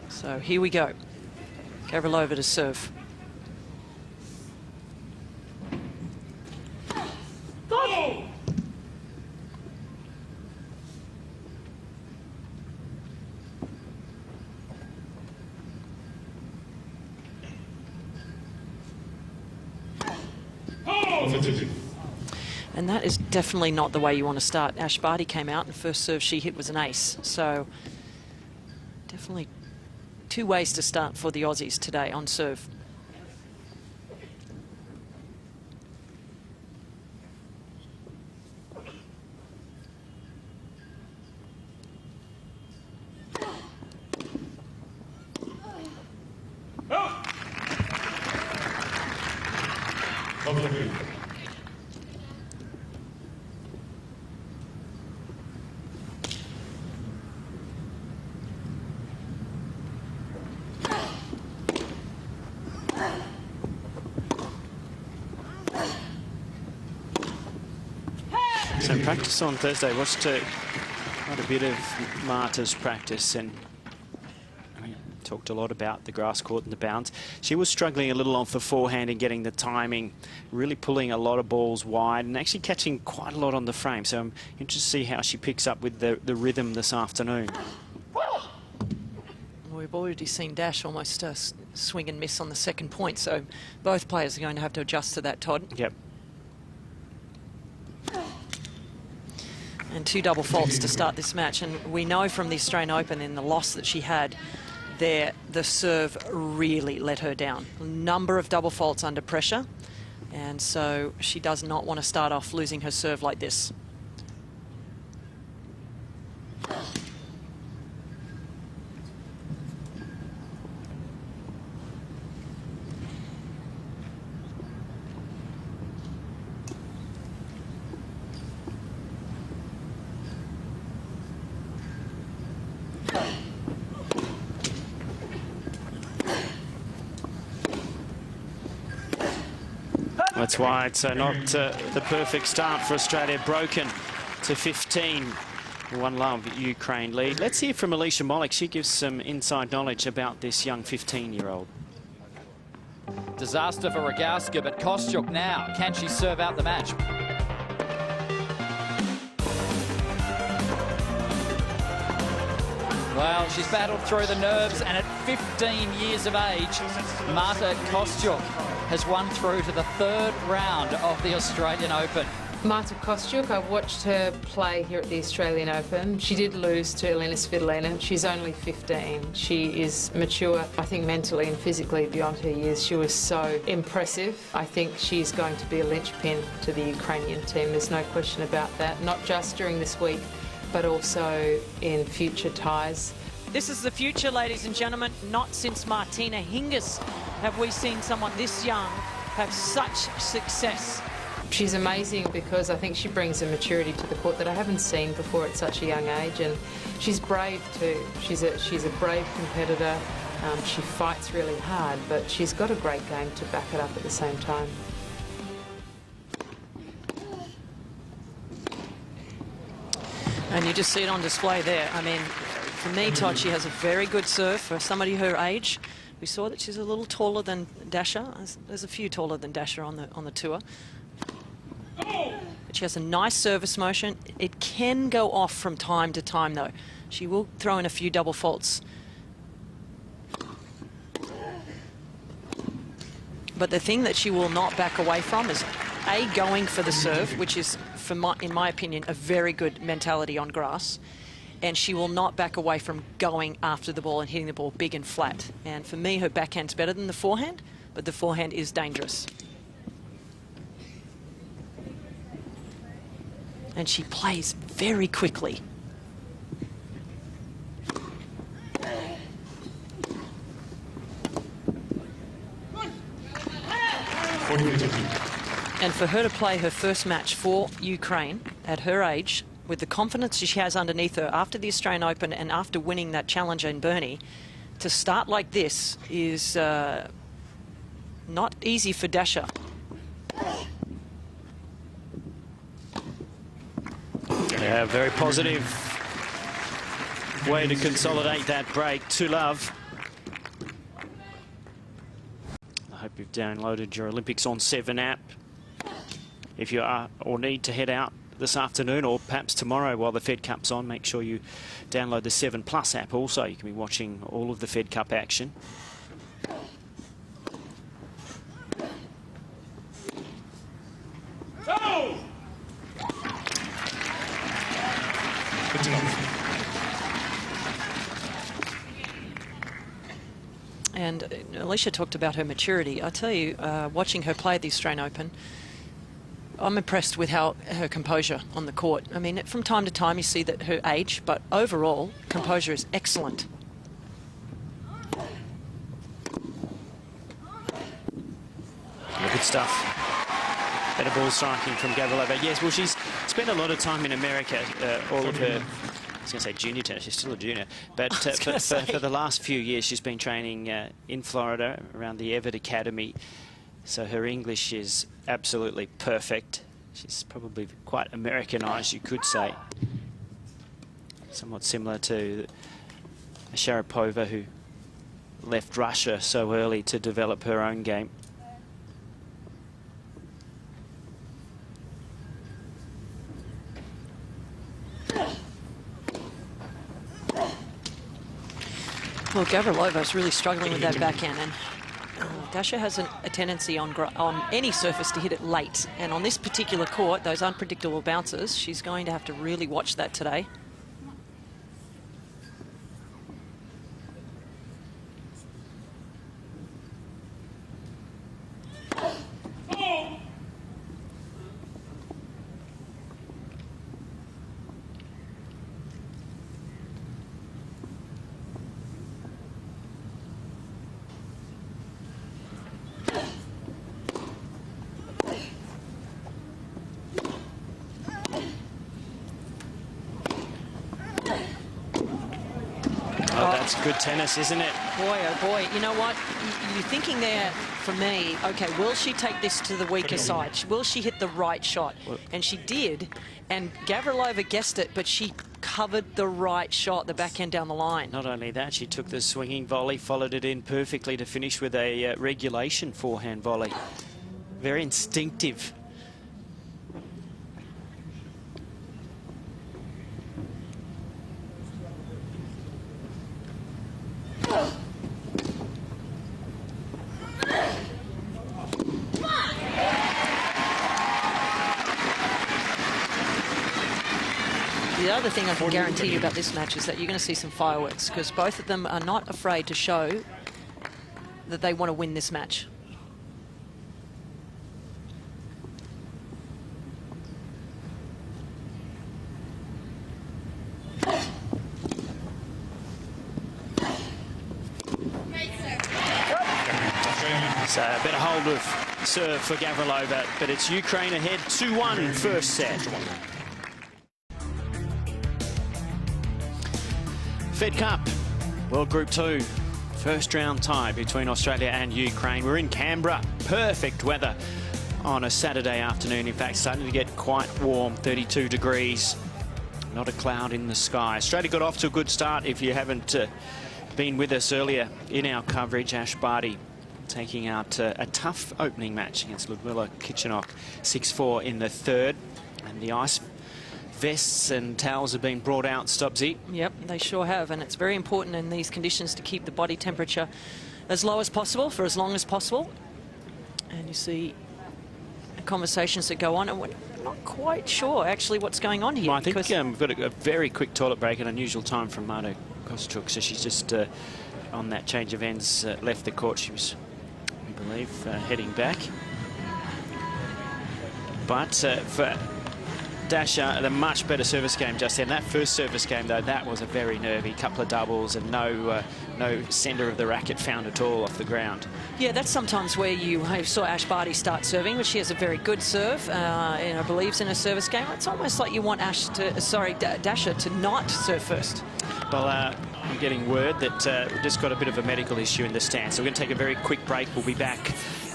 So here we go. Gavrilova to serve. Go! And that is definitely not the way you want to start. Ash Barty came out and the first serve she hit was an ace. So definitely two ways to start for the Aussies today on serve. So practice on Thursday, watched quite a bit of Marta's practice, and I mean, talked a lot about the grass court and the bounce. She was struggling a little off the forehand and getting the timing, really pulling a lot of balls wide and actually catching quite a lot on the frame. So I'm interested to see how she picks up with the rhythm this afternoon. We've already seen Dash almost swing and miss on the second point, so both players are going to have to adjust to that, Todd. Yep. And two double faults to start this match, and we know from the Australian Open in the loss that she had there, the serve really let her down. A number of double faults under pressure, and so she does not want to start off losing her serve like this. That's why it's not the perfect start for Australia. Broken to 15. 1-love Ukraine lead. Let's hear from Alicia Mollick. She gives some inside knowledge about this young 15-year-old. Disaster for Rogowska, but Kostyuk now. Can she serve out the match? Well, she's battled through the nerves, and at 15 years of age, Marta Kostyuk has won through to the third round of the Australian Open. Marta Kostyuk, I've watched her play here at the Australian Open. She did lose to Elena Svitolina. She's only 15. She is mature, I think mentally and physically beyond her years. She was so impressive. I think she's going to be a linchpin to the Ukrainian team. There's no question about that, not just during this week, but also in future ties. This is the future, ladies and gentlemen. Not since Martina Hingis have we seen someone this young have such success. She's amazing because I think she brings a maturity to the court that I haven't seen before at such a young age, and she's brave too. She's a brave competitor. She fights really hard, but she's got a great game to back it up at the same time. And you just see it on display there. I mean, for me, Todd, she has a very good serve for somebody her age. We saw that she's a little taller than Dasha. There's a few taller than Dasha on the tour. But she has a nice service motion. It can go off from time to time, though. She will throw in a few double faults. But the thing that she will not back away from is, A, going for the serve, which is, in my opinion, a very good mentality on grass. And she will not back away from going after the ball and hitting the ball big and flat. And for me, her backhand's better than the forehand, but the forehand is dangerous. And she plays very quickly. And for her to play her first match for Ukraine at her age, with the confidence she has underneath her after the Australian Open and after winning that challenger in Burnley, to start like this is not easy for Dasha. Yeah, very positive way to consolidate that break. To love. I hope you've downloaded your Olympics on 7 app. If you are or need to head out this afternoon or perhaps tomorrow while the Fed Cup's on, make sure you download the 7 Plus app also. You can be watching all of the Fed Cup action. And Alicia talked about her maturity. I tell you, watching her play at the Australian Open, I'm impressed with her composure on the court. I mean, from time to time you see that her age, but overall, composure is excellent. Good stuff. Better ball striking from Gavrilova. Yes, well, she's spent a lot of time in America, all of her, I was going to say junior tennis, she's still a junior, but for the last few years she's been training in Florida around the Everett Academy, so her English is absolutely perfect. She's probably quite Americanized, you could say. Somewhat similar to Sharapova, who left Russia so early to develop her own game. Well, Gavrilova is really struggling with that backhand, and Daria has a tendency on any surface to hit it late. And on this particular court, those unpredictable bounces, she's going to have to really watch that today. Oh, that's good tennis, isn't it? Boy, oh boy. You know what? You're thinking there, for me, okay, will she take this to the weaker side? Will she hit the right shot? And she did. And Gavrilova guessed it, but she covered the right shot, the backhand down the line. Not only that, she took the swinging volley, followed it in perfectly to finish with a regulation forehand volley. Very instinctive. The other thing I can guarantee you about this match is that you're going to see some fireworks, because both of them are not afraid to show that they want to win this match. So a better hold of serve for Gavrilova, but it's Ukraine ahead 2-1 first set. Fed Cup, World Group 2, first round tie between Australia and Ukraine. We're in Canberra, perfect weather on a Saturday afternoon. In fact, starting to get quite warm, 32 degrees, not a cloud in the sky. Australia got off to a good start. If you haven't been with us earlier in our coverage, Ash Barty taking out a tough opening match against Ludmila Kichenok, 6-4 in the third, and the ice vests and towels have been brought out, Stubbsy. Yep, they sure have, and it's very important in these conditions to keep the body temperature as low as possible for as long as possible. And you see conversations that go on, and we're not quite sure actually what's going on here. Well, I think we've got a very quick toilet break, an unusual time from Marta Kostyuk, so she's just on that change of ends left the court. She was, we believe, heading back. But for Daria, the much better service game just then. That first service game, though, that was a very nervy couple of doubles and no centre of the racket found at all off the ground. Yeah, that's sometimes where you saw Ash Barty start serving, but she has a very good serve and believes in her service game. It's almost like you want Daria to not serve first. Well, I'm getting word that we've just got a bit of a medical issue in the stand, so we're going to take a very quick break. We'll be back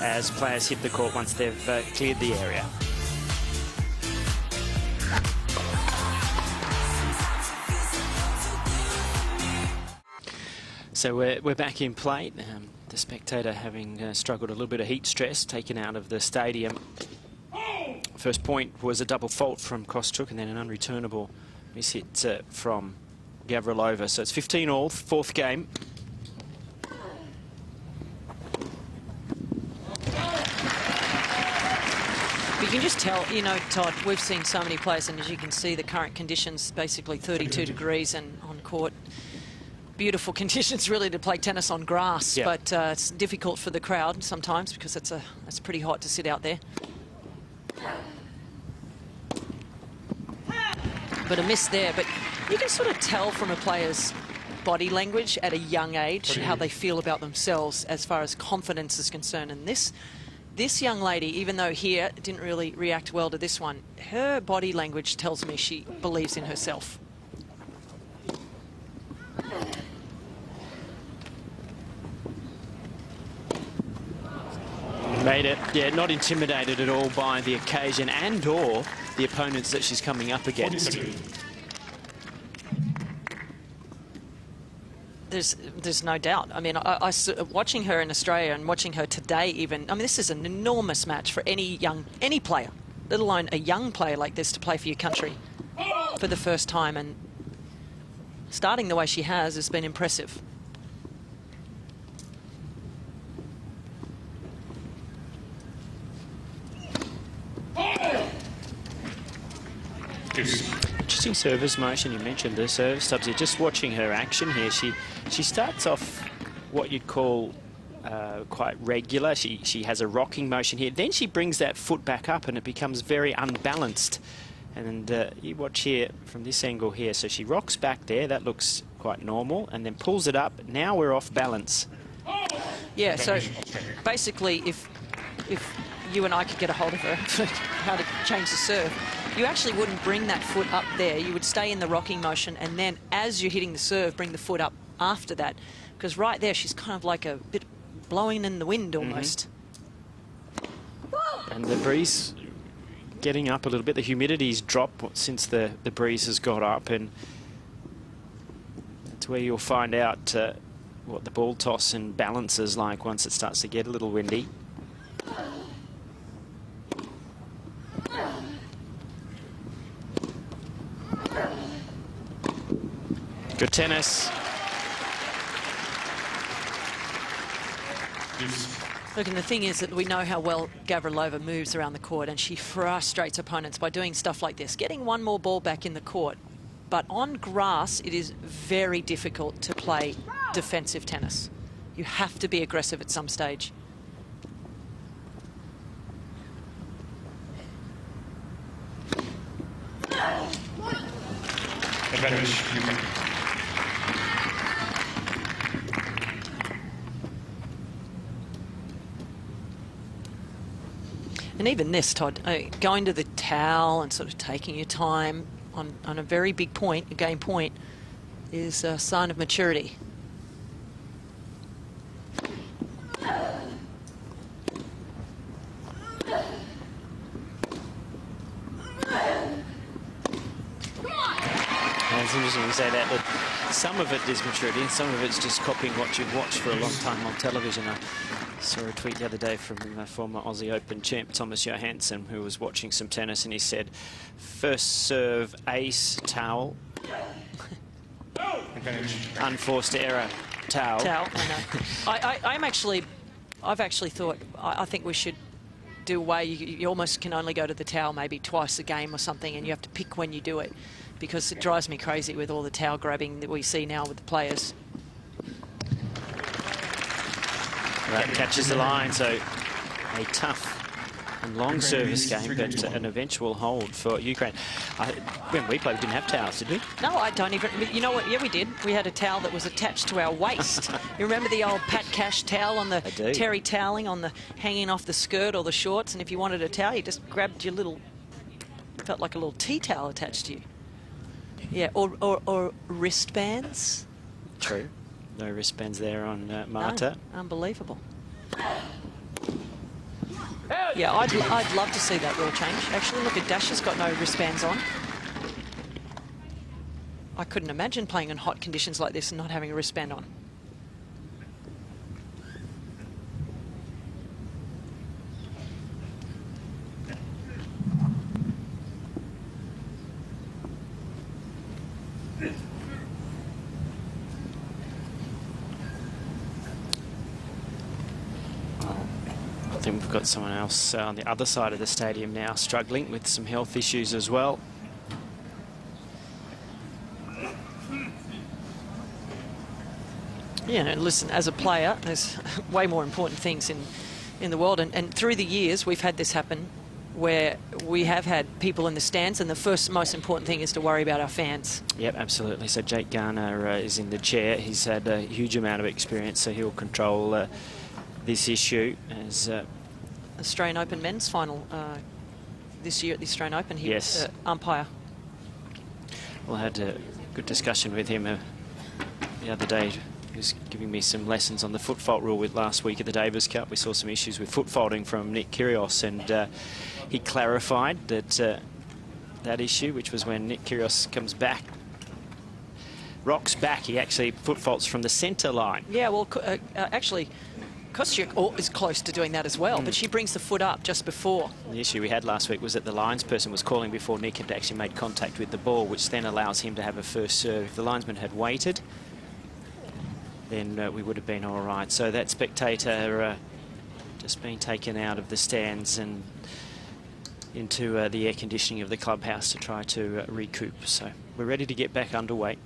as players hit the court once they've cleared the area. So we're back in play. The spectator having struggled a little bit of heat stress taken out of the stadium. First point was a double fault from Kostyuk and then an unreturnable miss hit from Gavrilova. So it's 15 all, fourth game. You can just tell, you know, Todd, we've seen so many players, and as you can see, the current conditions, basically 32 degrees and on court. Beautiful conditions, really, to play tennis on grass, yeah. But it's difficult for the crowd sometimes because it's pretty hot to sit out there. But a miss there, but you can sort of tell from a player's body language at a young age how they feel about themselves as far as confidence is concerned. And this young lady, even though here didn't really react well to this one, her body language tells me she believes in herself. Made it, yeah, not intimidated at all by the occasion and or the opponents that she's coming up against. There's no doubt. I mean, watching her in Australia and watching her today even, I mean, this is an enormous match for any player, let alone a young player like this to play for your country for the first time. And starting the way she has been impressive. Interesting service motion. You mentioned the serve stubs here. Just watching her action here, she starts off what you'd call quite regular. She has a rocking motion here. Then she brings that foot back up and it becomes very unbalanced. And you watch here from this angle here. So she rocks back there. That looks quite normal. And then pulls it up. Now we're off balance. Yeah, so basically if you and I could get a hold of her how to change the serve, you actually wouldn't bring that foot up there. You would stay in the rocking motion, and then as you're hitting the serve, bring the foot up after that. Because right there, she's kind of like a bit blowing in the wind almost. And the breeze getting up a little bit. The humidity's dropped since the breeze has got up, and that's where you'll find out what the ball toss and balance is like once it starts to get a little windy. Good tennis. Look, and the thing is that we know how well Gavrilova moves around the court, and she frustrates opponents by doing stuff like this, getting one more ball back in the court. But on grass, it is very difficult to play defensive tennis. You have to be aggressive at some stage. Advantage, Ukraine. And even this, Todd, going to the towel and sort of taking your time on a very big point, a game point, is a sign of maturity. It's interesting you say that, but some of it is maturity and some of it's just copying what you've watched for a long time on television. I saw a tweet the other day from former Aussie Open champ Thomas Johansson, who was watching some tennis, and he said, first serve, ace, towel. Unforced error, towel. Towel, I know. I've actually thought, I think we should do away. You almost can only go to the towel maybe twice a game or something, and you have to pick when you do it, because it drives me crazy with all the towel grabbing that we see now with the players. That catches the line, so a tough and long service game, but an eventual hold for Ukraine. When we played, we didn't have towels, did we? No, I don't even. You know what? Yeah, we did. We had a towel that was attached to our waist. You remember the old Pat Cash towel on the terry toweling on the hanging off the skirt or the shorts? And if you wanted a towel, you just grabbed your little, felt like a little tea towel attached to you. Yeah, or wristbands. True. No wristbands there on Marta. No, unbelievable. Yeah, I'd love to see that rule change. Actually, look at Dasha's got no wristbands on. I couldn't imagine playing in hot conditions like this and not having a wristband on. I think we've got someone else on the other side of the stadium now struggling with some health issues as well. Yeah, and listen, as a player, there's way more important things in the world. And through the years, we've had this happen where we have had people in the stands, and the first most important thing is to worry about our fans. Yep, absolutely. So Jake Garner is in the chair. He's had a huge amount of experience, so he'll control this issue as... Australian Open men's final this year at the Australian Open. He Yes. was umpire. Well, I had a good discussion with him the other day. He was giving me some lessons on the foot fault rule with last week at the Davis Cup. We saw some issues with foot faulting from Nick Kyrgios, and he clarified that that issue, which was when Nick Kyrgios comes back, rocks back, he actually foot faults from the centre line. Yeah, well, actually, Kostyuk is close to doing that as well, but she brings the foot up just before. The issue we had last week was that the linesperson was calling before Nick had actually made contact with the ball, which then allows him to have a first serve. If the linesman had waited, then we would have been all right. So that spectator just being taken out of the stands and into the air conditioning of the clubhouse to try to recoup. So we're ready to get back underway.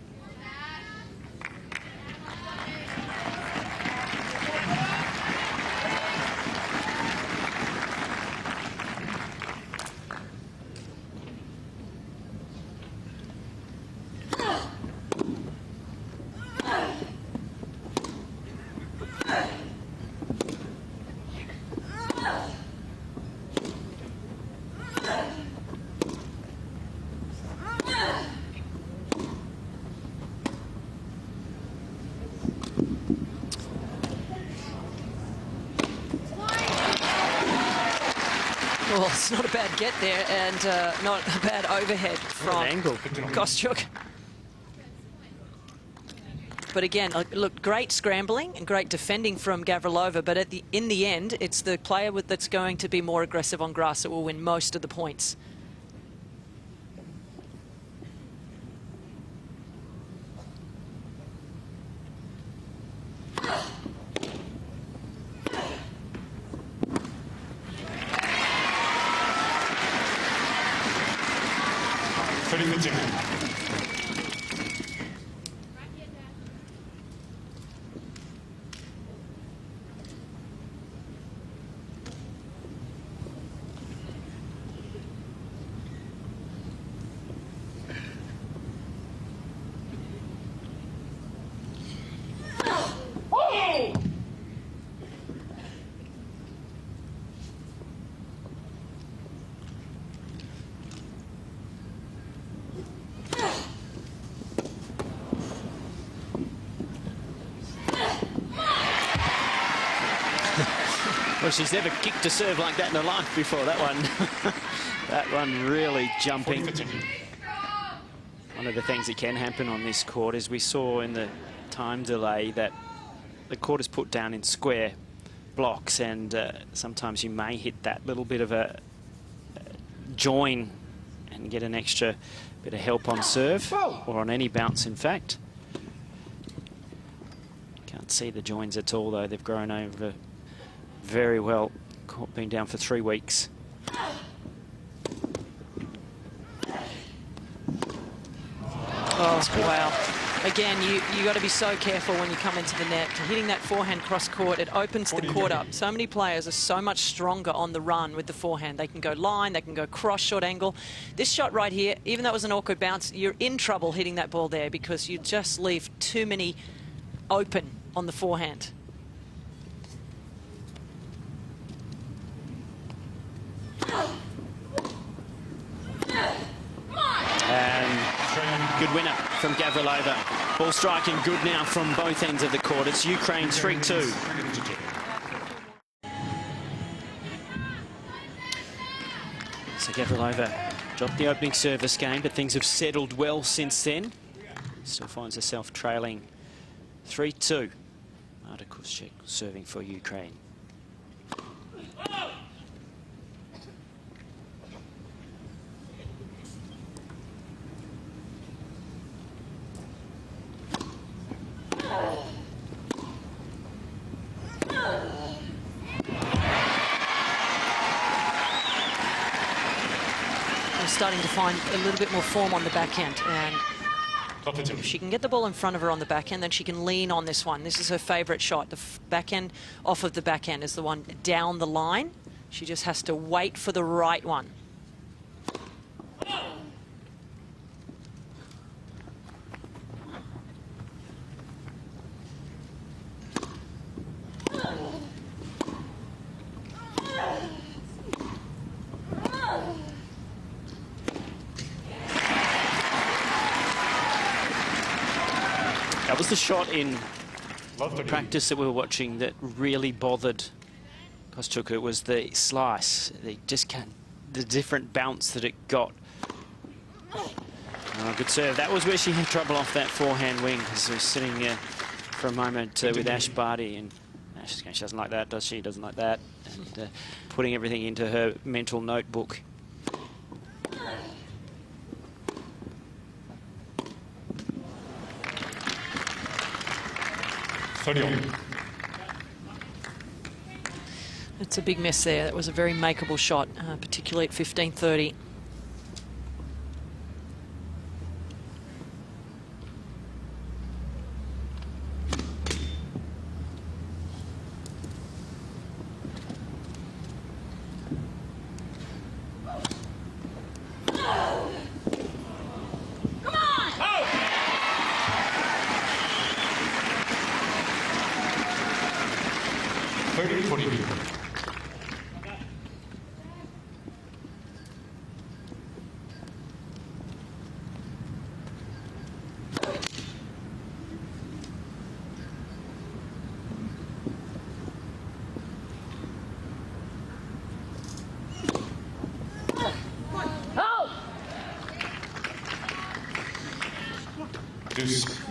Well, it's not a bad get there, and not a bad overhead from Kostyuk. But again, look, great scrambling and great defending from Gavrilova, but in the end, it's the player that's going to be more aggressive on grass that will win most of the points. Well, she's never kicked a serve like that in her life before. That one, that one really jumping. One of the things that can happen on this court is we saw in the time delay that the court is put down in square blocks, and sometimes you may hit that little bit of a join and get an extra bit of help on serve or on any bounce, in fact. Can't see the joins at all, though. They've grown over very well. Court been down for 3 weeks. Oh, wow. Again, you got to be so careful when you come into the net. Hitting that forehand cross court, it opens the court up. So many players are so much stronger on the run with the forehand. They can go line, they can go cross, short angle. This shot right here, even though it was an awkward bounce, you're in trouble hitting that ball there because you just leave too many open on the forehand. And good winner from Gavrilova. Ball striking good now from both ends of the court. It's Ukraine 3-2. So Gavrilova dropped the opening service game, but things have settled well since then. Still finds herself trailing 3-2. Marta Kostyuk serving for Ukraine. starting to find a little bit more form on the backhand. And if she can get the ball in front of her on the backhand, then she can lean on this one. This is her favourite shot. The backhand off of the backhand is the one down the line. She just has to wait for the right one. That was the shot in practice that we were watching that really bothered Kostyuk. It was the slice. They just can't, the different bounce that it got. Oh, good serve. That was where she had trouble off that forehand wing, because we were sitting there for a moment with Ash Barty, and Ash is going, she doesn't like that, does she? Doesn't like that. And putting everything into her mental notebook. It's a big mess there. That was a very makeable shot, particularly at 15:30.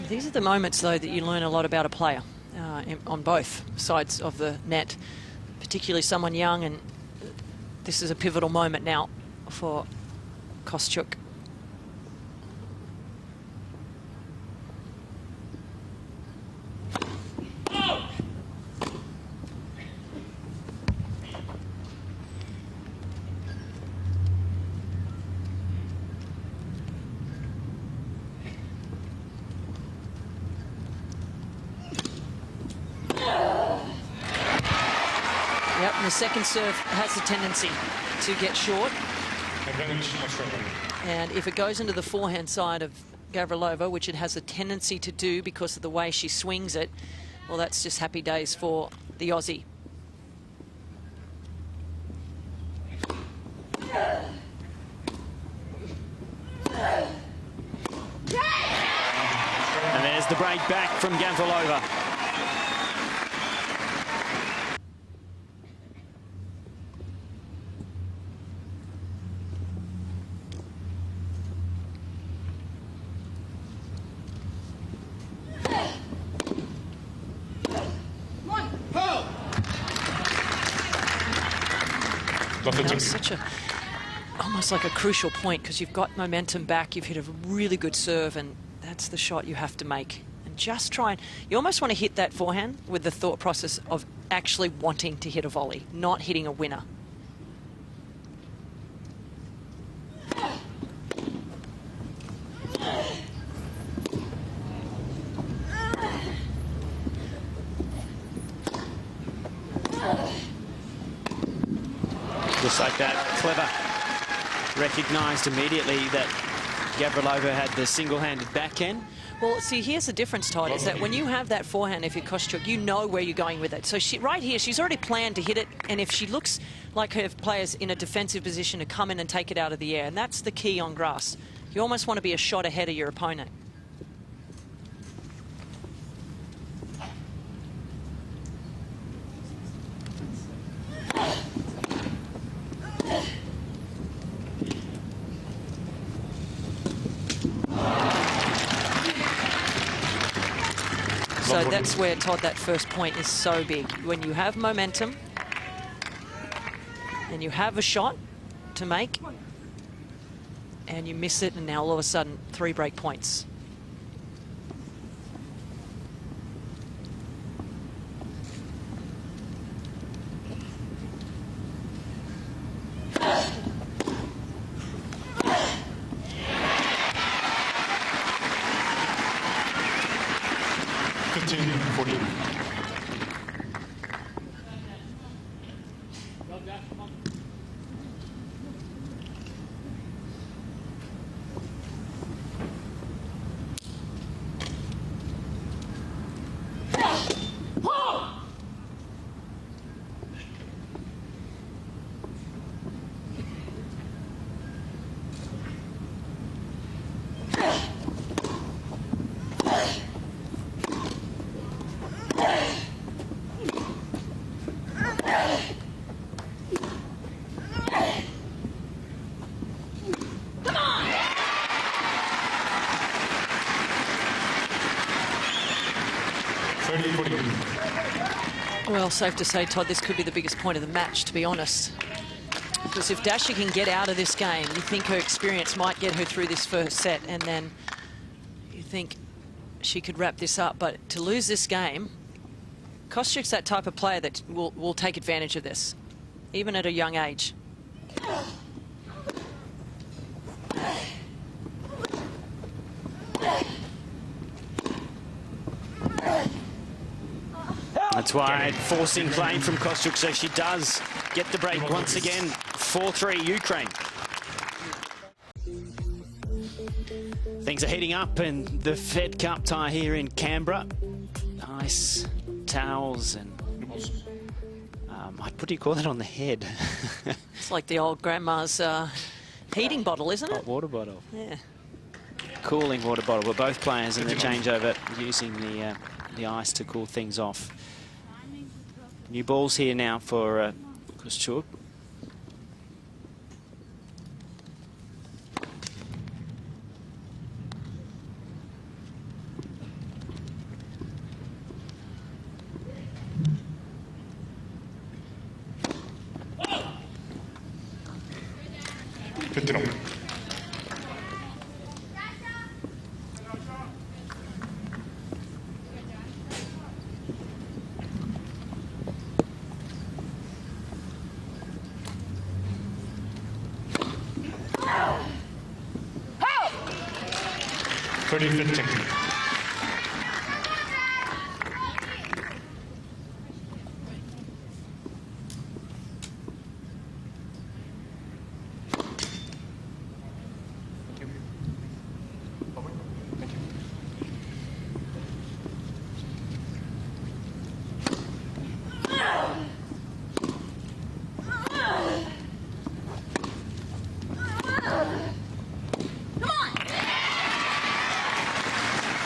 These are the moments, though, that you learn a lot about a player on both sides of the net, particularly someone young, and this is a pivotal moment now for Kostyuk. Yep, and the second serve has a tendency to get short. And if it goes into the forehand side of Gavrilova, which it has a tendency to do because of the way she swings it, well, that's just happy days for the Aussie. And there's the break back from Gavrilova. That was such a, almost like a crucial point, because you've got momentum back, you've hit a really good serve, and that's the shot you have to make. And just try and, you almost want to hit that forehand with the thought process of actually wanting to hit a volley, not hitting a winner. Just like that, clever. Recognised immediately that Gavrilova had the single-handed backhand. Well, see, here's the difference, Todd, is that when you have that forehand, if you're Kostyuk, you know where you're going with it. So right here, she's already planned to hit it, and if she looks like her player's in a defensive position, to come in and take it out of the air, and that's the key on grass. You almost want to be a shot ahead of your opponent. So that's where, Todd, that first point is so big. When you have momentum and you have a shot to make and you miss it, and now all of a sudden 3 break points. 15-14. Well, safe to say, Todd, this could be the biggest point of the match, to be honest. Because if Daria can get out of this game, you think her experience might get her through this first set, and then you think she could wrap this up. But to lose this game, Kostyuk's that type of player that will take advantage of this, even at a young age. That's why forcing playing from Kostyuk, so she does get the break once again. 4-3 Ukraine. Things are heating up in the Fed Cup tie here in Canberra. Nice towels and what do you call that on the head? It's like the old grandma's heating bottle, isn't it? Hot water bottle. Yeah. Cooling water bottle. We're both players in the changeover using the ice to cool things off. New balls here now for Kostyuk.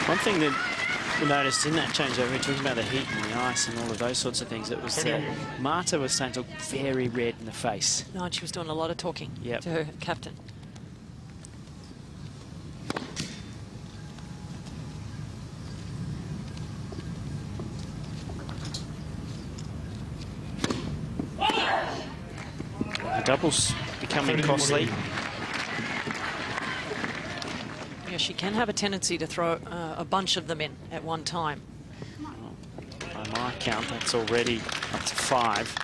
One thing that we noticed in that changeover, we talking about the heat and the ice and all of those sorts of things, it was Marta was starting to look very red in the face. No, and she was doing a lot of talking to her captain. The doubles becoming costly. Yeah, she can have a tendency to throw a bunch of them in at one time. By my count, that's already up to 5.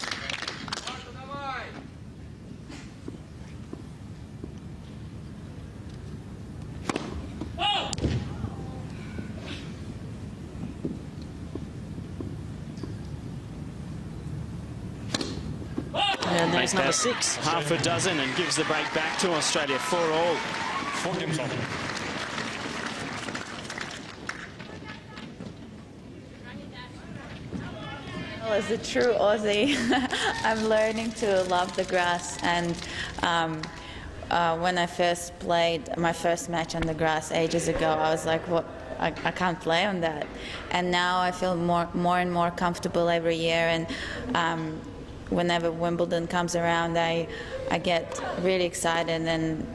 And there's number 6. Half a dozen and gives the break back to Australia, 4-all. 4 games on. Well, as a true Aussie, I'm learning to love the grass, and when I first played my first match on the grass ages ago, I was like, what? I can't play on that. And now I feel more and more comfortable every year, and whenever Wimbledon comes around, I get really excited, and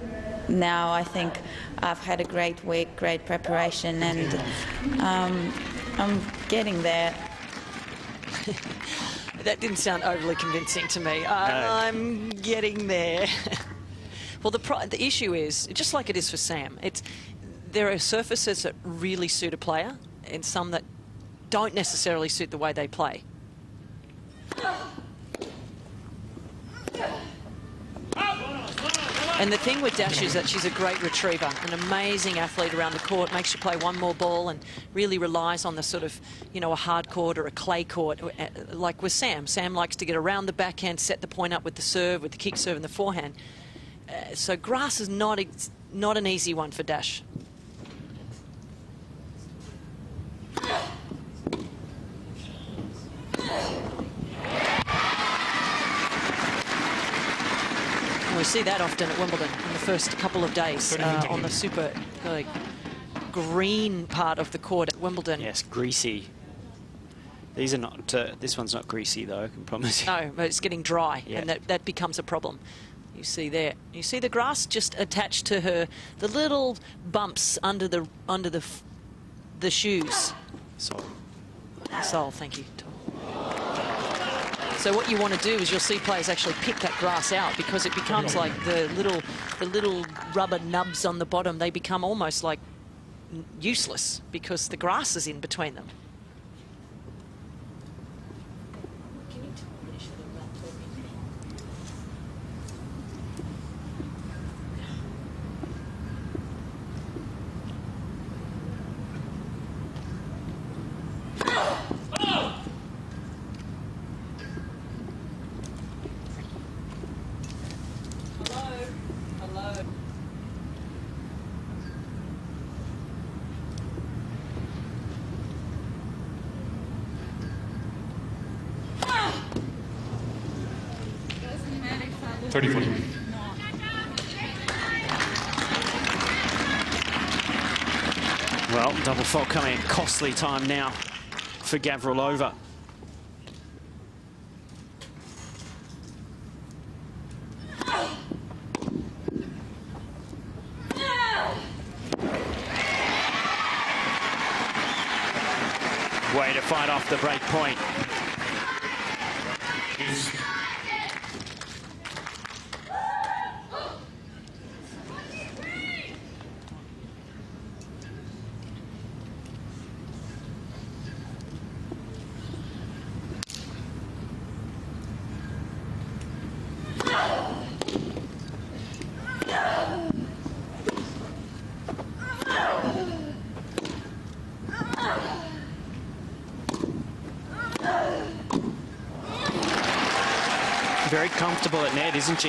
now I think I've had a great week, great preparation, and I'm getting there. That didn't sound overly convincing to me. I'm getting there. Well, the issue is, just like it is for Sam, there are surfaces that really suit a player and some that don't necessarily suit the way they play. And the thing with Dash is that she's a great retriever, an amazing athlete around the court, makes you play one more ball and really relies on the sort of, you know, a hard court or a clay court, like with Sam. Sam likes to get around the backhand, set the point up with the serve, with the kick serve and the forehand. So grass is not an easy one for Dash. We see that often at Wimbledon in the first couple of days on the super green part of the court at Wimbledon. Yes, greasy. These are not, this one's not greasy though, I can promise you. No, but it's getting dry, Yeah. and that becomes a problem. You see there, you see the grass just attached to her, the little bumps under the shoes. Sole, thank you, Tom. So what you want to do is you'll see players actually pick that grass out, because it becomes like the little rubber nubs on the bottom. They become almost like useless because the grass is in between them. Well, double fault coming at costly time now for Gavrilova. Way to fight off the break point. Very comfortable at net, isn't she?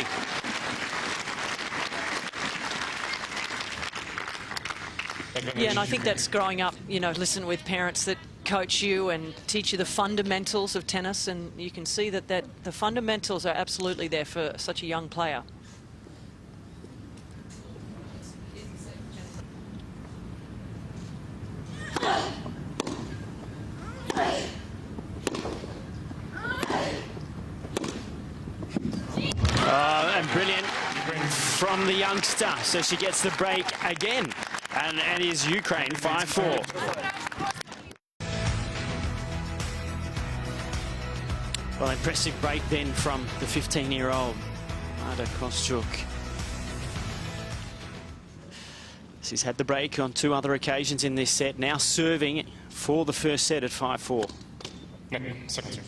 Yeah, and I think that's growing up, you know, listen with parents that coach you and teach you the fundamentals of tennis, and you can see that the fundamentals are absolutely there for such a young player. And brilliant from the youngster. So she gets the break again. And it is Ukraine 5-4. Well, impressive break then from the 15-year-old Marta Kostyuk. She's had the break on 2 other occasions in this set. Now serving for the first set at 5-4. Second serve.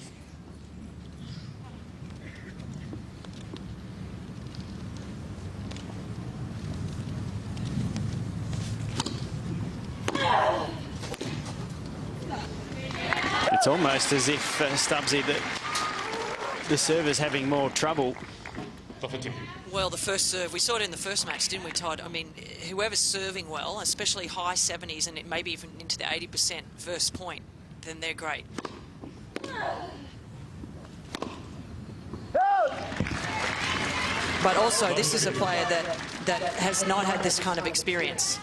It's almost as if, Stubbsy, that the server's having more trouble. Well, the first serve, we saw it in the first match, didn't we, Todd? I mean, whoever's serving well, especially high 70s and maybe even into the 80% first point, then they're great. But also, this is a player that has not had this kind of experience.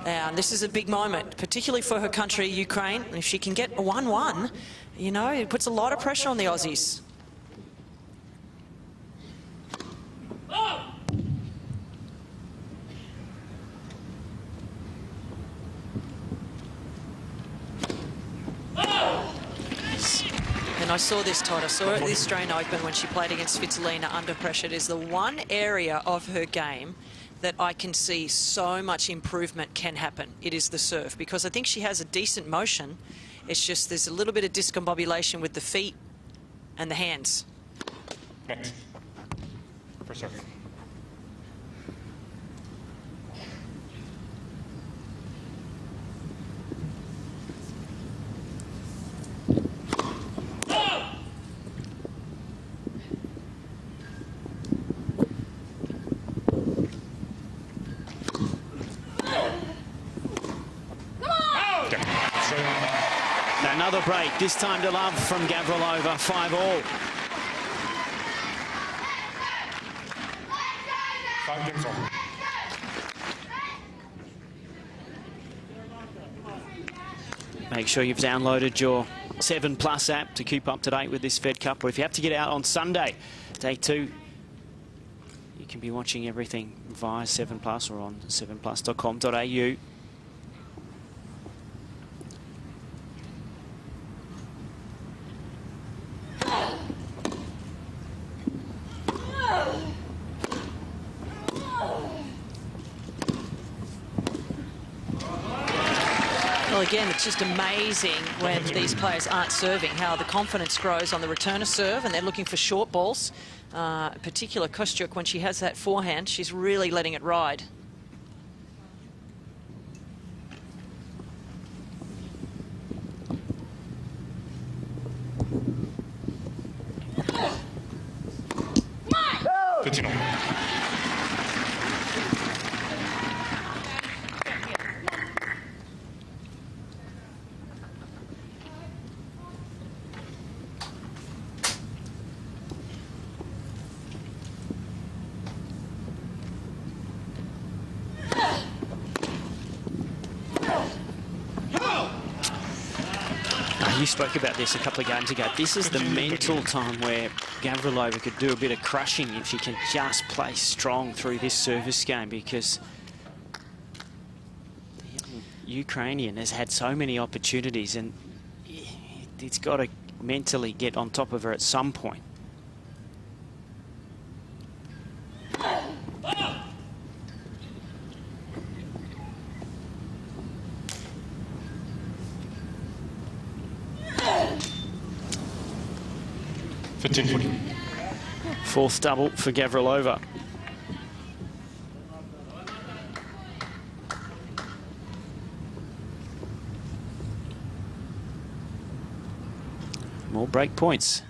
And this is a big moment, particularly for her country, Ukraine. If she can get a 1-1, you know, it puts a lot of pressure on the Aussies. And I saw this, Todd. I saw it at the Australian Open when she played against Svitolina under pressure. It is the one area of her game that I can see so much improvement can happen. It is the serve, because I think she has a decent motion. It's just there's a little bit of discombobulation with the feet and the hands. Next. First serve. Yeah. Australia. Another break, this time to love from Gavrilova, 5-all. 5 games on. Make sure you've downloaded your 7+ app to keep up to date with this Fed Cup. Or if you have to get out on Sunday, day 2, you can be watching everything via 7+ or on 7plus.com.au. Well, again, it's just amazing when these players aren't serving, how the confidence grows on the returner serve, and they're looking for short balls. In particular, Kostyuk, when she has that forehand, she's really letting it ride. You spoke about this a couple of games ago. This is the mental time where Gavrilova could do a bit of crushing if she can just play strong through this service game, because the Ukrainian has had so many opportunities and it's got to mentally get on top of her at some point. Fourth double for Gavrilova. More break points.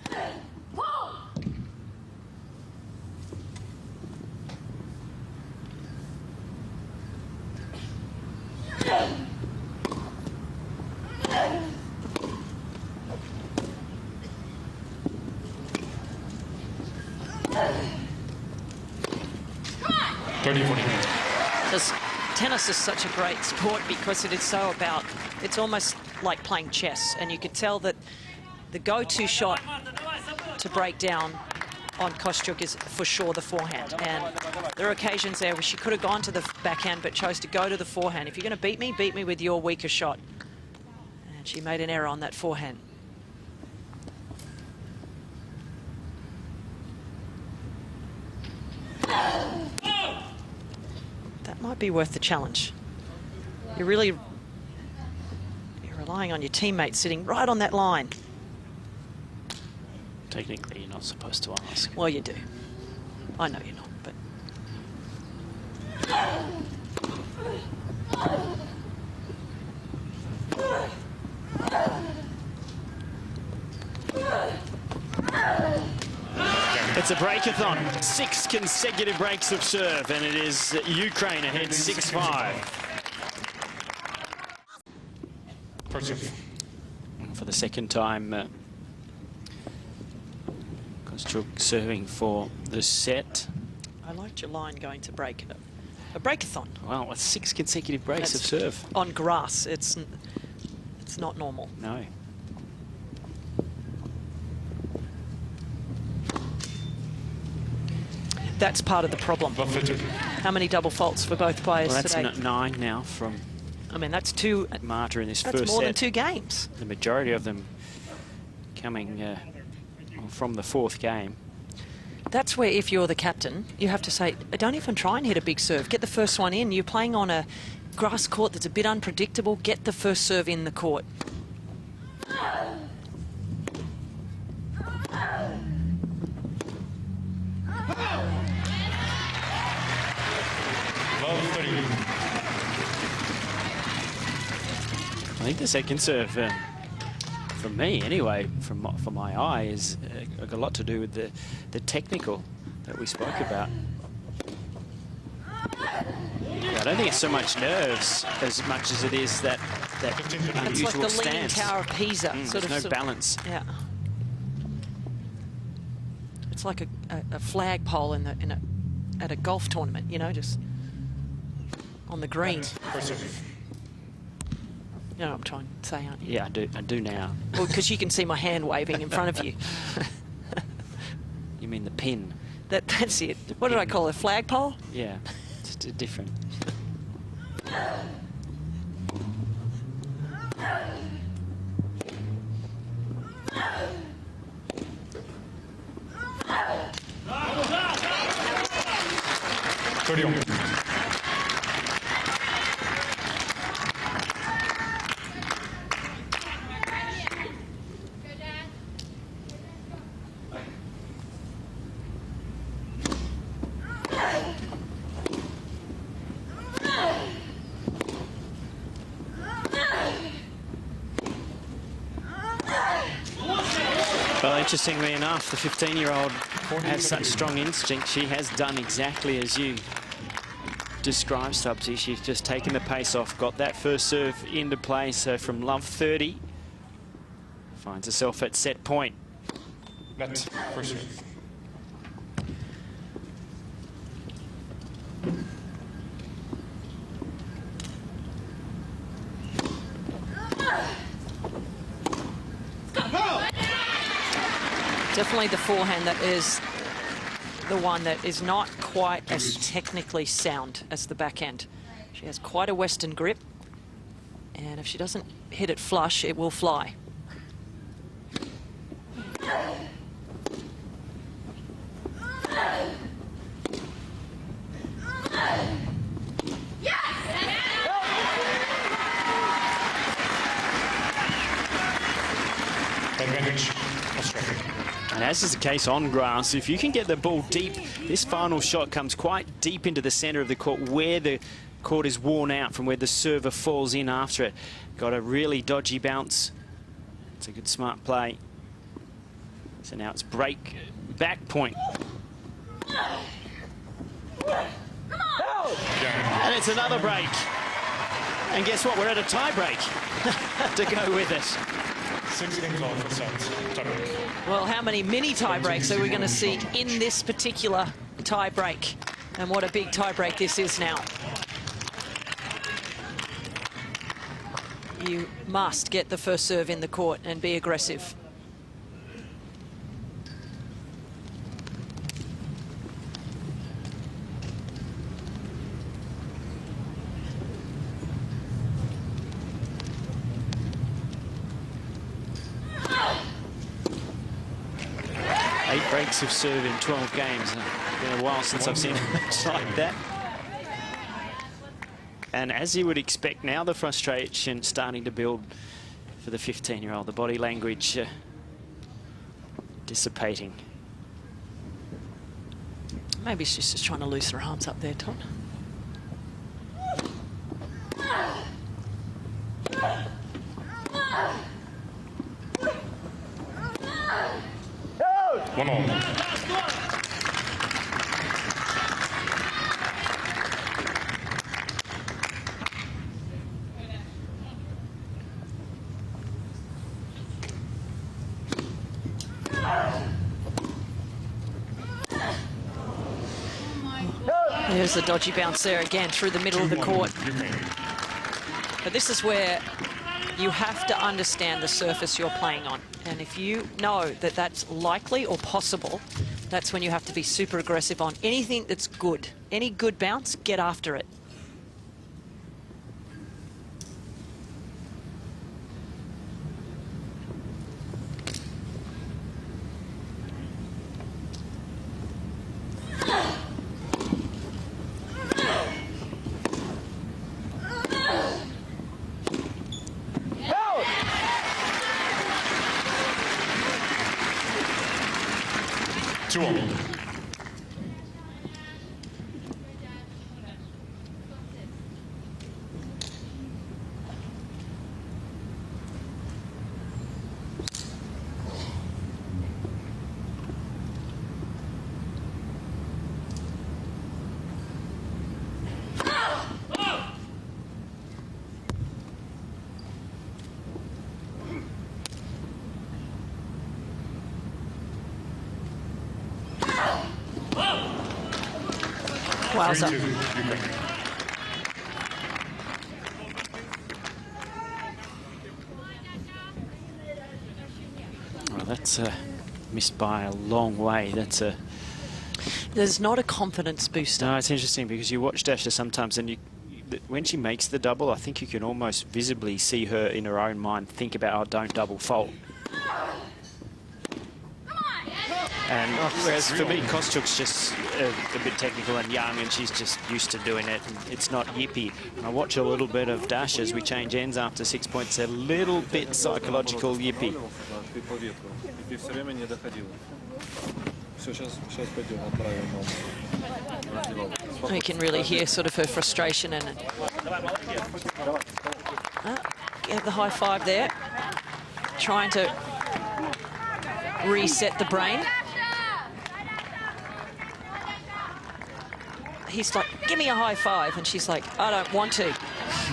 Tennis is such a great sport because it is so about, it's almost like playing chess, and you could tell that the go-to shot to break down on Kostyuk is for sure the forehand, and there are occasions there where she could have gone to the backhand but chose to go to the forehand. If you're going to beat me with your weaker shot, and she made an error on that forehand. That might be worth the challenge. You're relying on your teammates sitting right on that line. Technically, you're not supposed to ask. Well, you do. I know you're not, but... It's a breakathon. 6 consecutive breaks of serve, and it is Ukraine ahead 6-5. For the second time, Kostyuk serving for the set. I liked your line going to break a breakathon. Well, with 6 consecutive breaks of serve. On grass, it's not normal. No. That's part of the problem. How many double faults for both players today? Well, that's 9 now from... I mean, that's 2... Marta in this first set. That's more than 2 games. The majority of them coming from the 4th game. That's where, if you're the captain, you have to say, don't even try and hit a big serve. Get the first one in. You're playing on a grass court that's a bit unpredictable. Get the first serve in the court. I think the second serve, for me anyway, for my eye, is got a lot to do with the technical that we spoke about. I don't think it's so much nerves as much as it is that that It's like unusual the Leaning stance. Tower of Pisa. There's no balance. Yeah. It's like a flagpole at a golf tournament, you know, just on the green. First serve. You know what I'm trying to say, aren't you? Yeah, I do now. Well, because you can see my hand waving in front of you. You mean the pin? That's it. What did I call it? Flagpole? Yeah, it's different. Well, interestingly enough, the 15-year-old has such strong instinct. She has done exactly as you described, Stubbsy. She's just taken the pace off, got that first serve into play. So from love 30, finds herself at set point. Net. First serve. Definitely the forehand that is the one that is not quite as technically sound as the backhand. She has quite a Western grip, and if she doesn't hit it flush, it will fly. Advantage. Australia. And as is the case on grass, if you can get the ball deep, this final shot comes quite deep into the centre of the court where the court is worn out from where the server falls in after it. Got a really dodgy bounce. It's a good smart play. So now it's break, back point. And it's another break. And guess what? We're at a tie break to go with it. 6 games on for sets. Tie-break. Well, how many mini tie breaks are we going to see in this particular tie break? And what a big tie break this is now. You must get the first serve in the court and be aggressive. Breaks of serve in 12 games. It's been a while since I've seen a match like that. And as you would expect now, the frustration starting to build for the 15-year-old. The body language dissipating. Maybe she's just trying to loosen her arms up there, Todd. One all. There's a dodgy bounce there again through the middle of the court. But this is where you have to understand the surface you're playing on. And if you know that that's likely or possible, that's when you have to be super aggressive on anything that's good. Any good bounce, get after it. Two all. Wowza. 3-2, Ukraine. Well, that's missed by a long way. That's a... There's not a confidence booster. No, it's interesting because you watch Dasha sometimes and when she makes the double, I think you can almost visibly see her in her own mind think about, oh, don't double fault. And whereas for me, Kostyuk's just a bit technical and young, and she's just used to doing it. And it's not yippy. And I watch a little bit of Dash as we change ends after 6 points. A little bit psychological yippy. You can really hear sort of her frustration and get the high five there, trying to reset the brain. He's like, give me a high five, and she's like, I don't want to.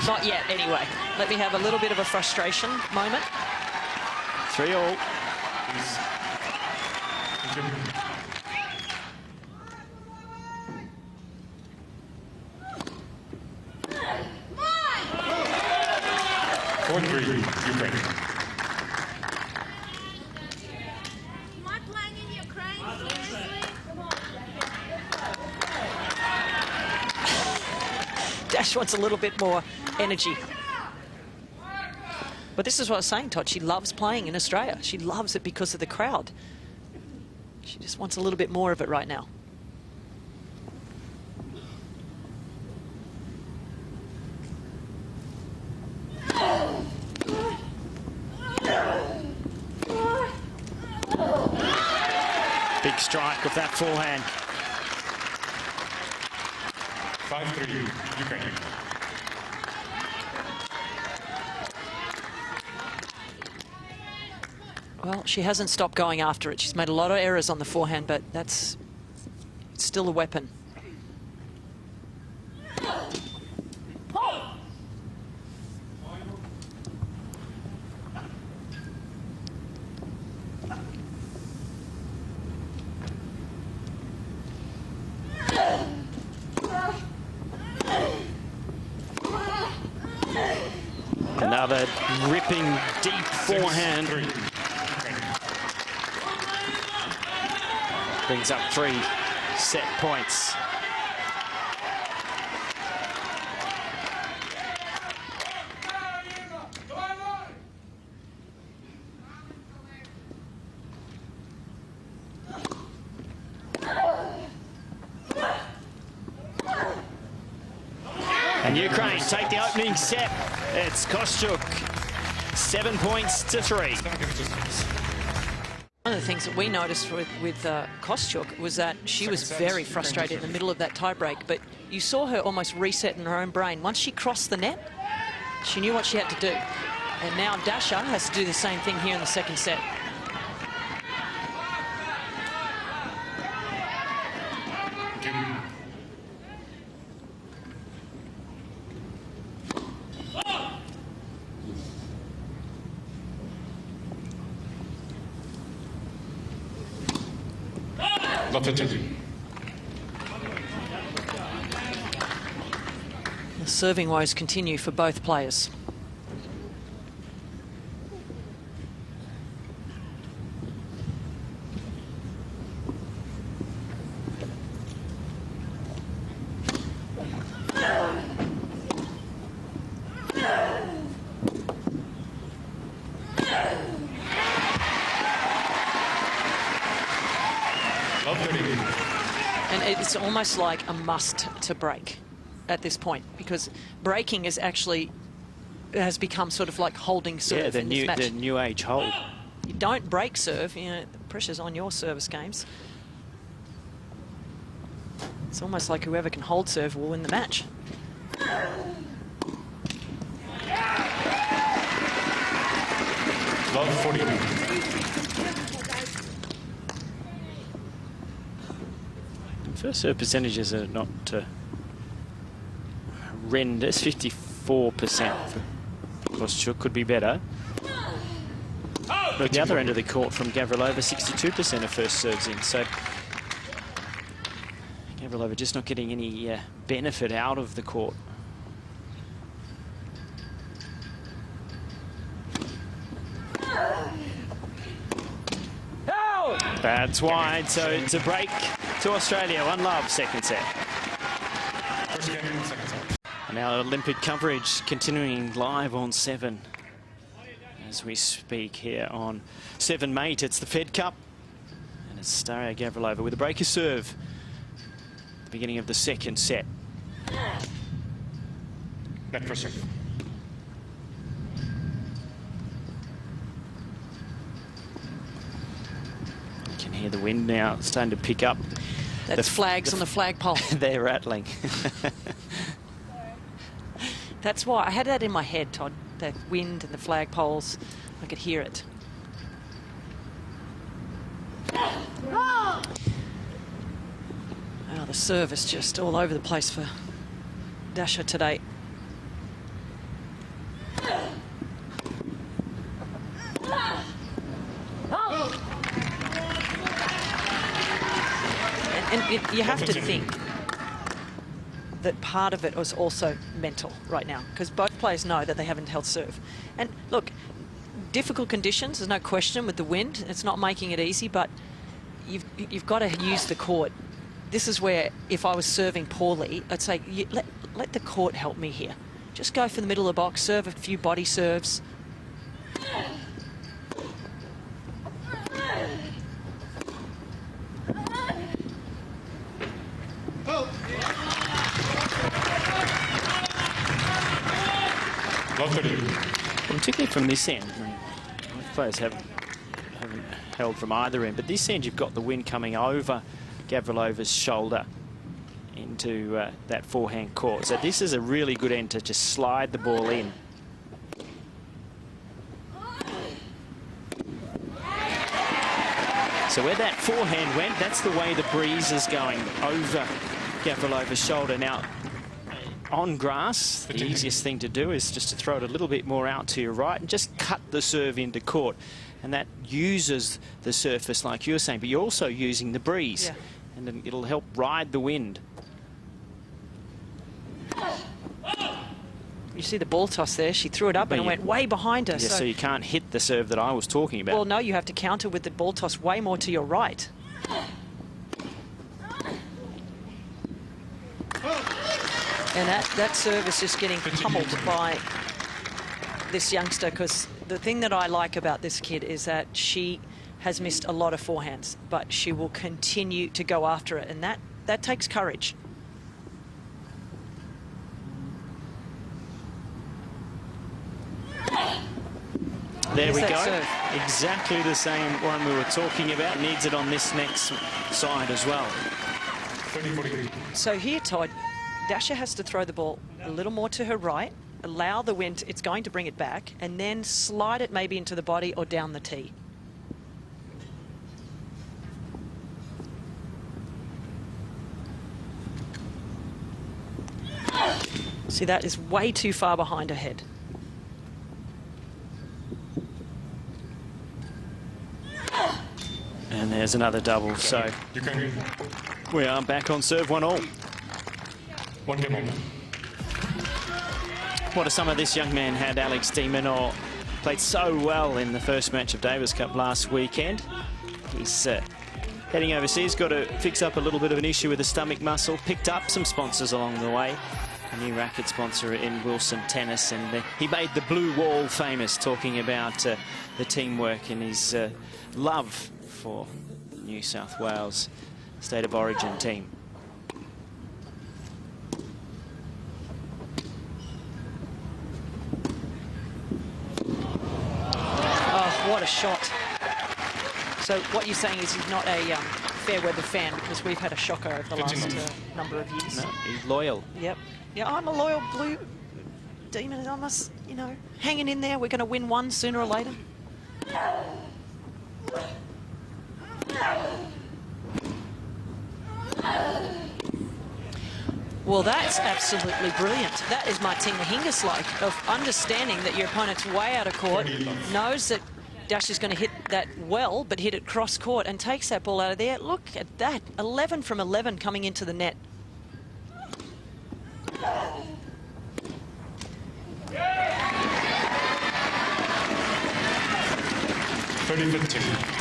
Not yet, anyway. Let me have a little bit of a frustration moment. 3-all. Ukraine. Am I playing in Ukraine? Seriously? Dash wants a little bit more energy. But this is what I was saying, Todd. She loves playing in Australia. She loves it because of the crowd. She just wants a little bit more of it right now. Big strike of that forehand. 5-3, Ukraine. Well, she hasn't stopped going after it. She's made a lot of errors on the forehand, but it's still a weapon. Another ripping deep forehand. 6-3. Brings up 3 set points. And Ukraine take the opening set. It's Kostyuk, 7 points to 3. One of the things that we noticed with Kostyuk was that she was very frustrated in the middle of that tiebreak, but you saw her almost reset in her own brain. Once she crossed the net, she knew what she had to do. And now Dasha has to do the same thing here in the second set. The serving woes continue for both players. And it's almost like a must to break at this point, because breaking is actually has become sort of like holding serve in this match. The new age hold. You don't break serve, you know, the pressure's on your service games. It's almost like whoever can hold serve will win the match. Love 42. First serve percentages are not horrendous. 54% for Kostyuk, could be better. But at the other end of the court from Gavrilova, 62% of first serves in. So Gavrilova just not getting any benefit out of the court. That's wide, so it's a break to Australia. 1-love, second set. First game, second set. And now Olympic coverage continuing live on 7 as we speak here on 7 Mate. It's the Fed Cup, and it's Daria Gavrilova with a breaker serve. Beginning of the second set. Net first serve. You can hear the wind now starting to pick up. That's flags on the flagpole. They're rattling. That's why I had that in my head, Todd. The wind and the flagpoles, I could hear it. Oh, the serve is just all over the place for Dasha today. And you have to think that part of it was also mental right now, because both players know that they haven't held serve. And look, difficult conditions, there's no question with the wind. It's not making it easy, but you've got to use the court. This is where, if I was serving poorly, I'd say, let the court help me here. Just go for the middle of the box, serve a few body serves. Particularly from this end. I mean, both players haven't held from either end, but this end you've got the wind coming over Gavrilova's shoulder into that forehand court. So this is a really good end to just slide the ball in. So where that forehand went, that's the way the breeze is going over Gavrilova's shoulder. Now, on grass, the easiest thing to do is just to throw it a little bit more out to your right and just cut the serve into court. And that uses the surface like you were saying, but you're also using the breeze. Yeah. And then it'll help ride the wind. You see the ball toss there. She threw it up and it went way behind her. Yeah, so you can't hit the serve that I was talking about. Well, no, you have to counter with the ball toss way more to your right. And that serve is just getting pummeled by this youngster, because the thing that I like about this kid is that she has missed a lot of forehands, but she will continue to go after it, and that takes courage. There we go. Serve. Exactly the same one we were talking about. Needs it on this next side as well. So here, Todd, Dasha has to throw the ball a little more to her right, allow the wind, it's going to bring it back, and then slide it maybe into the body or down the tee. See, that is way too far behind her head. And there's another double, so we are back on serve 1-all. 1 game on. What a summer this young man had, Alex de Minaur. Played so well in the first match of Davis Cup last weekend. He's heading overseas, got to fix up a little bit of an issue with the stomach muscle. Picked up some sponsors along the way. A new racket sponsor in Wilson Tennis, and he made the blue wall famous, talking about the teamwork and his love for New South Wales State of Origin team. Oh, what a shot. So what you're saying is he's not a fair weather fan, because we've had a shocker over the last number of years. No, he's loyal. Yep. Yeah, I'm a loyal blue demon. I must, hanging in there. We're going to win one sooner or later. Well, that's absolutely brilliant. That is Martina Hingis-like, of understanding that your opponent's way out of court, knows that Dash is going to hit that well, but hit it cross court and takes that ball out of there. Look at that, 11 from 11 coming into the net. $30-15.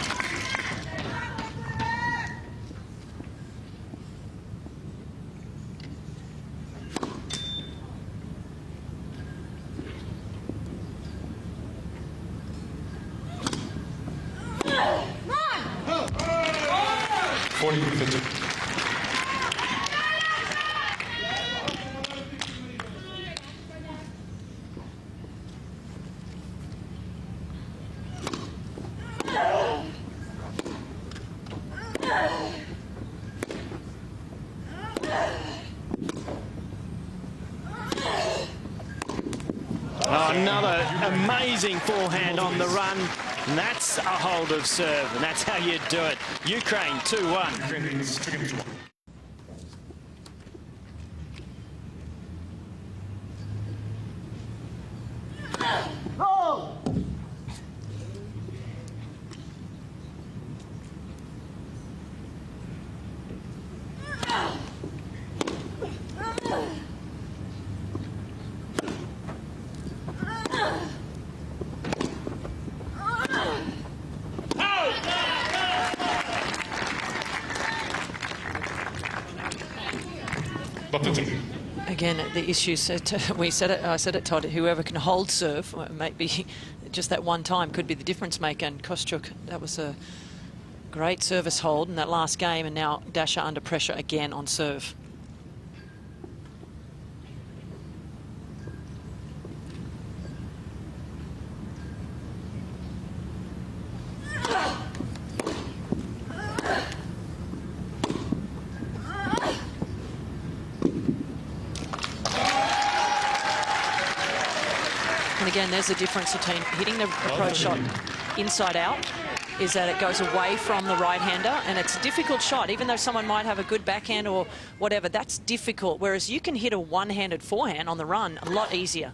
Oh, another amazing forehand on the run. And that's a hold of serve, and that's how you do it. Ukraine 2-1. Ukraine leads 2-1. Again, the issues, I said it, Todd, whoever can hold serve, maybe just that one time could be the difference maker. And Kostyuk, that was a great service hold in that last game, and now Dasha under pressure again on serve. And again, there's a difference between hitting the approach shot inside out, is that it goes away from the right-hander, and it's a difficult shot. Even though someone might have a good backhand or whatever, that's difficult. Whereas you can hit a one-handed forehand on the run a lot easier.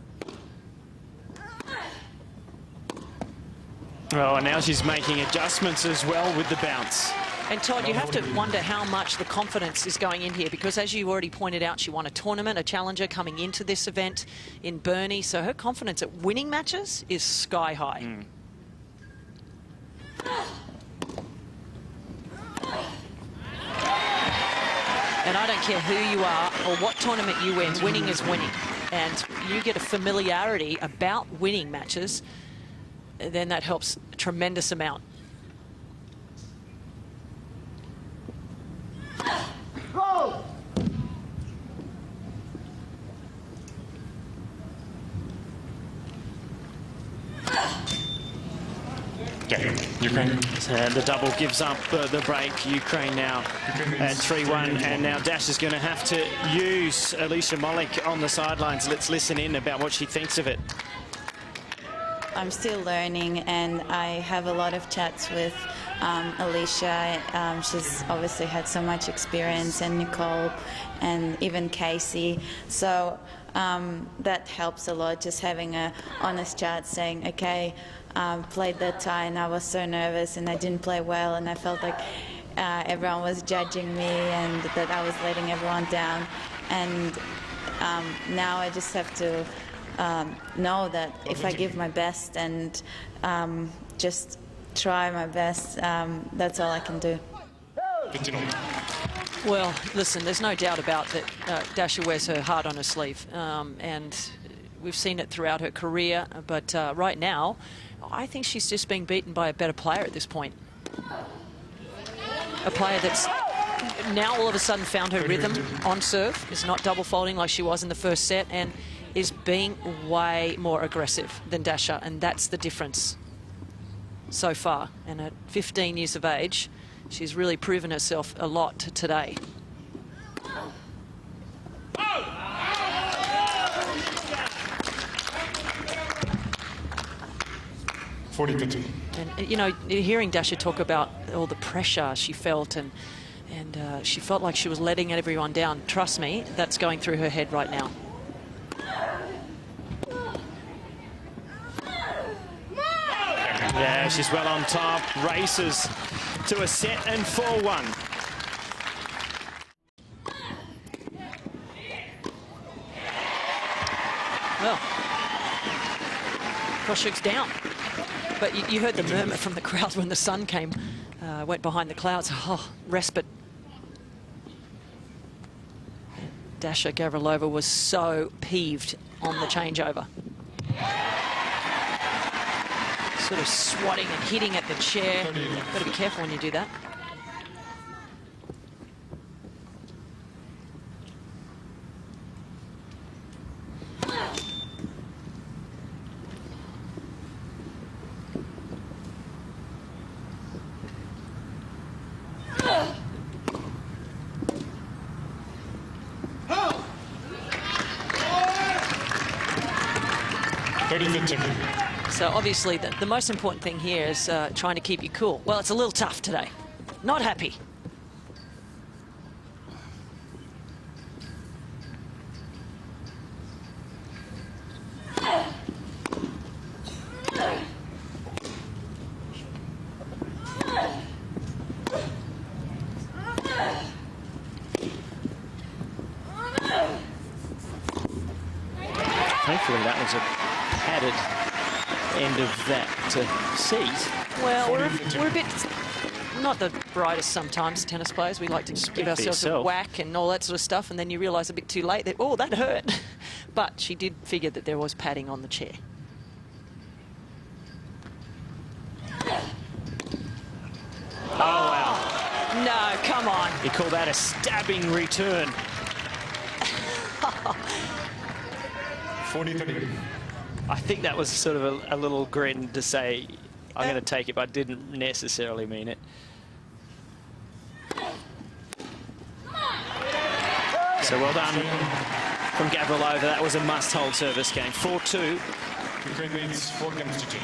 Oh, and now she's making adjustments as well with the bounce. And Todd, you have to wonder how much the confidence is going in here, because as you already pointed out, she won a tournament, a challenger coming into this event in Burnie. So her confidence at winning matches is sky high. And I don't care who you are or what tournament you win, winning is winning. And you get a familiarity about winning matches, then that helps a tremendous amount. Ukraine. And the double gives up the break. Ukraine now at 3-1, and now Dash is going to have to use Alicia Molik on the sidelines. Let's listen in about what she thinks of it. I'm still learning, and I have a lot of chats with Alicia. She's obviously had so much experience, and Nicole, and even Casey. So that helps a lot, just having a honest chat, saying, okay, played that tie and I was so nervous and I didn't play well, and I felt like everyone was judging me and that I was letting everyone down. And now I just have to know that if I give my best and just try my best, that's all I can do. Well, listen, there's no doubt about that. Dasha wears her heart on her sleeve, and we've seen it throughout her career. But right now, I think she's just being beaten by a better player at this point. A player that's now all of a sudden found her rhythm on serve, is not double faulting like she was in the first set, and is being way more aggressive than Dasha, and that's the difference so far. And at 15 years of age, she's really proven herself a lot today. And, you know, hearing Dasha talk about all the pressure she felt, and she felt like she was letting everyone down. Trust me, that's going through her head right now. Yeah, she's well on top. Races to a set and 4-1. Well, Kostyuk's down. But you heard the murmur from the crowd when the sun came, went behind the clouds. Oh, respite. Daria Gavrilova was so peeved on the changeover. Sort of swatting and hitting at the chair. Got to be careful when you do that. So obviously the most important thing here is trying to keep you cool. Well, it's a little tough today. Not happy. Thankfully, that was a padded end of that seat. Well, we're a bit not the brightest sometimes, tennis players. We like to just give ourselves a whack and all that sort of stuff, and then you realise a bit too late that, oh, that hurt. But she did figure that there was padding on the chair. Oh, wow. No, come on. You call that a stabbing return. 40-30. I think that was sort of a little grin to say, I'm going to take it, but I didn't necessarily mean it. So well done from Gavrilova. That was a must-hold service game. 4-2. Ukraine leads 4 games to 2.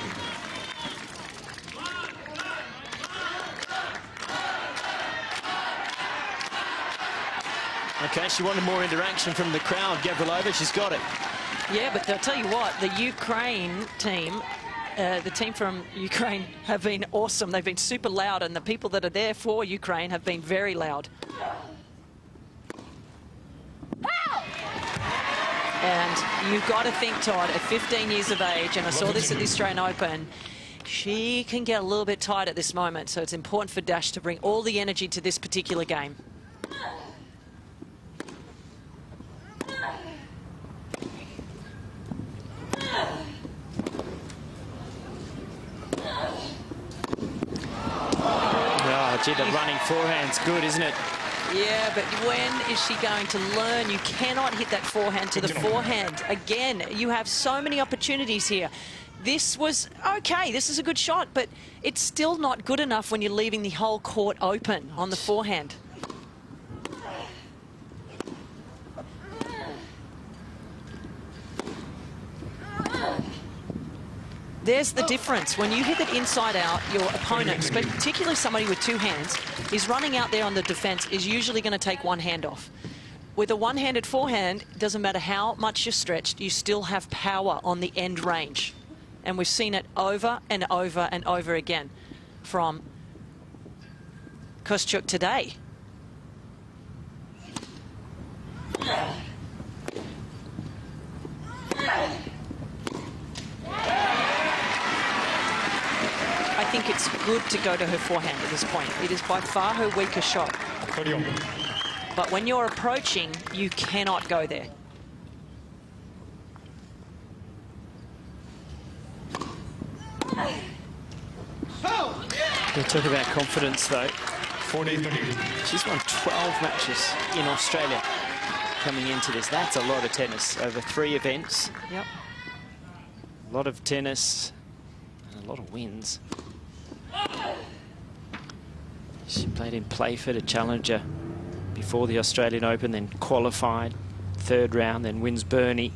Okay, she wanted more interaction from the crowd. Gavrilova, she's got it. Yeah, but I'll tell you what, the Ukraine team, the team from Ukraine have been awesome. They've been super loud, and the people that are there for Ukraine have been very loud. And you've got to think, Todd, at 15 years of age, and I saw this at the Australian Open, she can get a little bit tight at this moment, so it's important for Dash to bring all the energy to this particular game. Oh, gee, the running forehand's good, isn't it? Yeah, but when is she going to learn? You cannot hit that forehand to the forehand. Again, you have so many opportunities here. This was okay. This is a good shot, but it's still not good enough when you're leaving the whole court open on the forehand. There's the difference. When you hit it inside out, your opponent, but particularly somebody with 2 hands, is running out there on the defense, is usually going to take one hand off. With a one-handed forehand, it doesn't matter how much you're stretched, you still have power on the end range. And we've seen it over and over and over again from Kostyuk today. I think it's good to go to her forehand at this point. It is by far her weaker shot. 31. But when you're approaching, you cannot go there. We'll talk about confidence, though. 40-30. She's won 12 matches in Australia coming into this. That's a lot of tennis over 3 events. Yep. A lot of tennis and a lot of wins. She played in Playford, a challenger, before the Australian Open, then qualified 3rd round, then wins Burnie.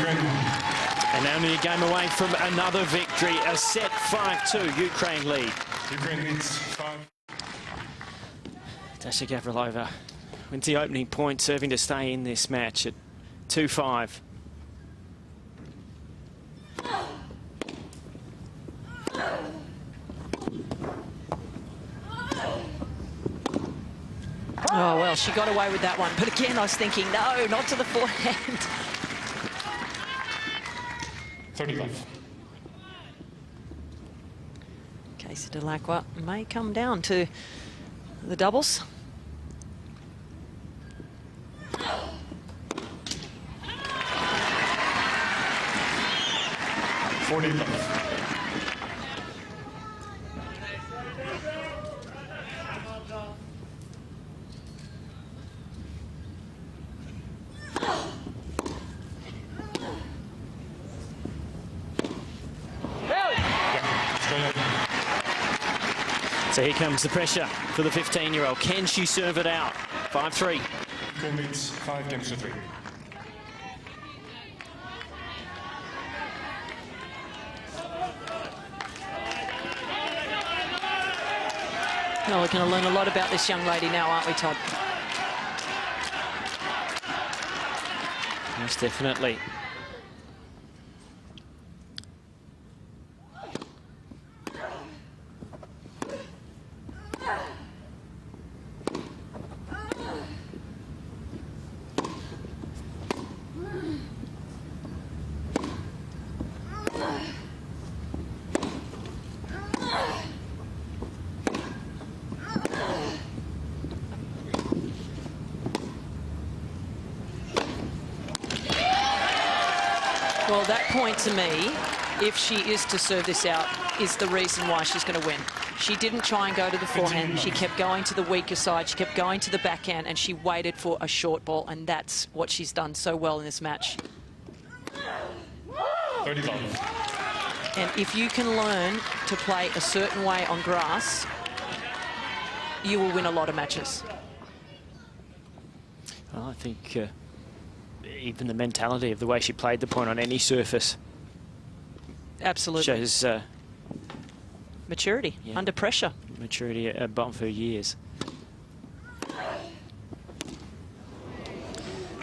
Ukraine. And only a game away from another victory. A set 5-2 Ukraine lead. Ukraine leads 5. Daria Gavrilova wins the opening point, serving to stay in this match at 2-5. Oh, well, she got away with that one. But again, I was thinking, no, not to the forehand. 35. Casey Delacqua may come down to the doubles. So here comes the pressure for the 15-year-old. Can she serve it out? 5-3. Ukraine leads 5 games to 3. Oh, we're going to learn a lot about this young lady now, aren't we, Todd? Most definitely. Well, that point to me, if she is to serve this out, is the reason why she's going to win. She didn't try and go to the forehand. She kept going to the weaker side. She kept going to the backhand, and she waited for a short ball, and that's what she's done so well in this match. 35. And if you can learn to play a certain way on grass, you will win a lot of matches. Well, I think even the mentality of the way she played the point on any surface Absolutely. shows maturity, yeah, under pressure. maturity above her years.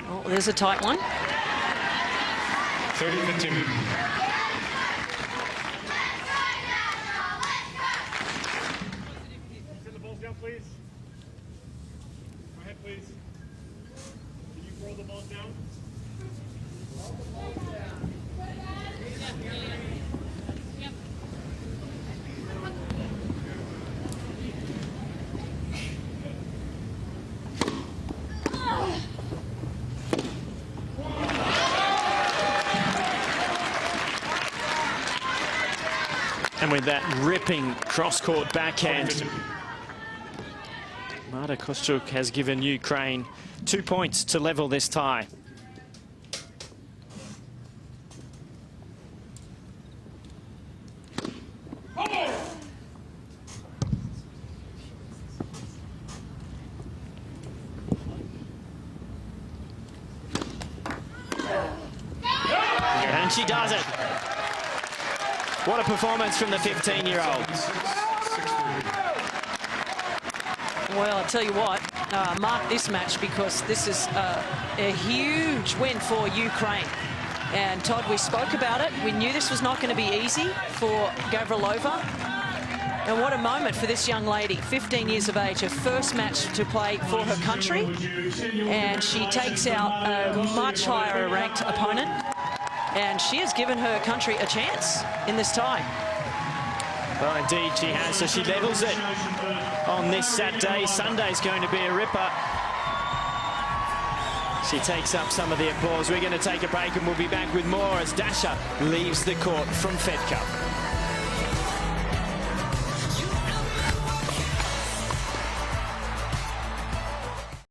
Oh, there's a tight one. 30-15. Send the balls down, please. Go ahead, please. Can you roll the balls down? And with that ripping cross-court backhand, Marta Kostyuk has given Ukraine 2 points to level this tie. And she does it. What a performance from the 15-year-old. Well, I'll tell you what, mark this match, because this is a huge win for Ukraine. And Todd, we spoke about it. We knew this was not going to be easy for Gavrilova. And what a moment for this young lady, 15 years of age, her first match to play for her country. And she takes out a much higher ranked opponent. And she has given her country a chance in this tie. Well, indeed she has. So she levels it on this Saturday. Sunday's going to be a ripper. She takes up some of the applause. We're going to take a break and we'll be back with more as Daria leaves the court from Fed Cup.